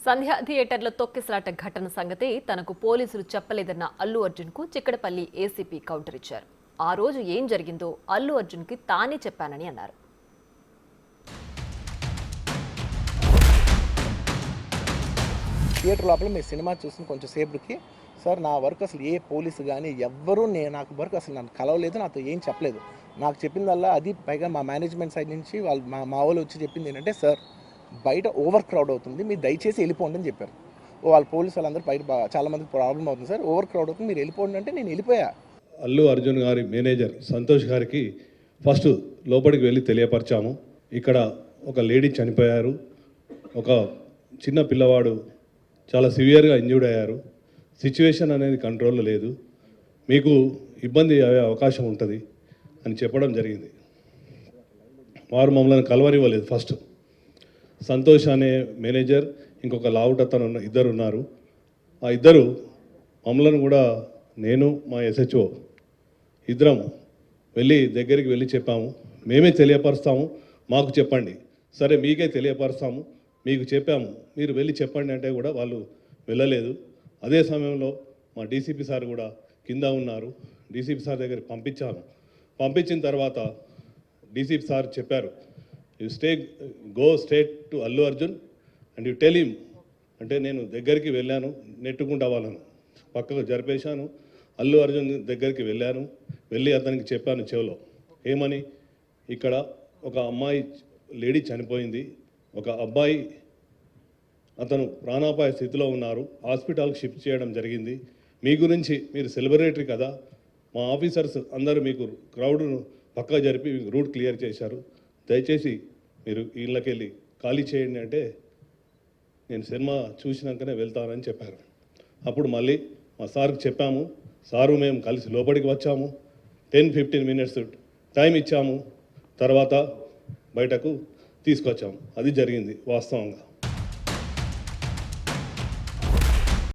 సంధ్యా థియేటర్లో తొక్కిసలాట ఘటన సంగతి తనకు పోలీసులు చెప్పలేదన్న అల్లు అర్జున్కు చిక్కడపల్లి ఏసీపీ కౌంటర్ ఇచ్చారు. ఆ రోజు ఏం జరిగిందో అల్లు అర్జున్కి తానే చెప్పానని అన్నారు. థియేటర్ లోపల మీ సినిమా చూసిన కొంచెం సేపటికి సార్ నా వర్క్ అసలు ఏ పోలీసు కానీ ఎవ్వరూ నాకు వర్క్ అసలు నన్ను కలవలేదు, నాతో ఏం చెప్పలేదు. నాకు చెప్పిందల్లా అది పైగా మా మేనేజ్మెంట్ సైడ్ నుంచి వాళ్ళు మా వాళ్ళు వచ్చి చెప్పింది ఏంటంటే, సార్ బయట ఓవర్ క్రౌడ్ అవుతుంది, మీరు దయచేసి వెళ్ళిపోండి అని చెప్పారు. వాళ్ళ పోలీసు వాళ్ళందరూ బయట చాలామందికి ప్రాబ్లం అవుతుంది సార్, ఓవర్ క్రౌడ్ అవుతుంది, మీరు వెళ్ళిపోండి అంటే నేను వెళ్ళిపోయా. అల్లు అర్జున్ గారి మేనేజర్ సంతోష్ గారికి ఫస్ట్ లోపలికి వెళ్ళి తెలియపరిచాము. ఇక్కడ ఒక లేడీ చనిపోయారు, ఒక చిన్న పిల్లవాడు చాలా సివియర్గా ఇంజ్యూర్డ్ అయ్యారు, సిచ్యువేషన్ అనేది కంట్రోల్లో లేదు, మీకు ఇబ్బంది అయ్యే అవకాశం ఉంటుంది అని చెప్పడం జరిగింది. వారు మమ్మల్ని కలవనివ్వలేదు. ఫస్ట్ సంతోష్ అనే మేనేజర్, ఇంకొక లావుటతను ఇద్దరు ఉన్నారు. ఆ ఇద్దరు మమ్మల్ని కూడా నేను మా ఎస్హెచ్ఓ ఇద్దరం దగ్గరికి వెళ్ళి చెప్పాము, మేమే తెలియపరుస్తాము, మాకు చెప్పండి. సరే మీకే తెలియపరుస్తాము, మీకు చెప్పాము, మీరు వెళ్ళి చెప్పండి అంటే కూడా వాళ్ళు వెళ్ళలేదు. అదే సమయంలో మా డీసీపీ సార్ కూడా కింద ఉన్నారు. డీసీపీ సార్ దగ్గర పంపించిన తర్వాత డీసీపీ సార్ చెప్పారు, you go straight to Allu Arjun and you tell him అంటే నేను దగ్గరికి వెళ్ళాను, నెట్టుకుంటా వాళ్ళను పక్కకు జరిపేశాను. అల్లు అర్జున్ దగ్గరికి వెళ్ళి అతనికి చెప్పాను చెవిలో, ఏమని, ఇక్కడ ఒక అమ్మాయి లేడీ చనిపోయింది, ఒక అబ్బాయి అతను ప్రాణాపాయ స్థితిలో ఉన్నారు, హాస్పిటల్కి షిఫ్ట్ చేయడం జరిగింది. మీ గురించి మీరు సెలబ్రిటీ కదా, మా ఆఫీసర్స్ అందరూ మీకు క్రౌడ్ను పక్కా జరిపి రూట్ క్లియర్ చేశారు, దయచేసి మీరు ఇళ్ళకి వెళ్ళి ఖాళీ చేయండి అంటే నేను సినిమా చూసినాకనే వెళ్తానని చెప్పారు. అప్పుడు మళ్ళీ మా సార్కి చెప్పాము, సారు మేము కలిసి లోపలికి వచ్చాము, 10-15 minutes టైం ఇచ్చాము, తర్వాత బయటకు తీసుకొచ్చాము. అది జరిగింది వాస్తవంగా.